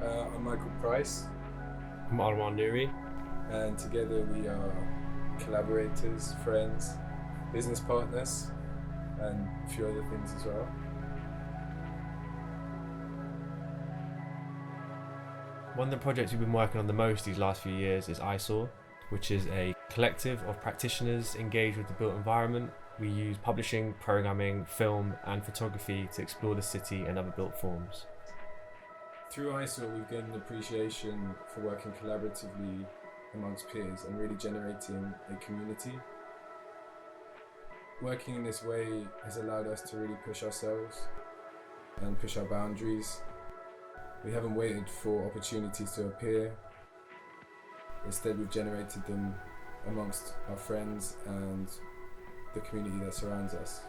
I'm Michael Price, I'm Arman Nouri. and together we are collaborators, friends, business partners, and a few other things as well. One of the projects we've been working on the most these last few years is Eyesore, which is a collective of practitioners engaged with the built environment. We use publishing, programming, film and photography to explore the city and other built forms. Through Eyesore, we've gained an appreciation for working collaboratively amongst peers and really generating a community. Working in this way has allowed us to really push ourselves and push our boundaries. We haven't waited for opportunities to appear. Instead, we've generated them amongst our friends and the community that surrounds us.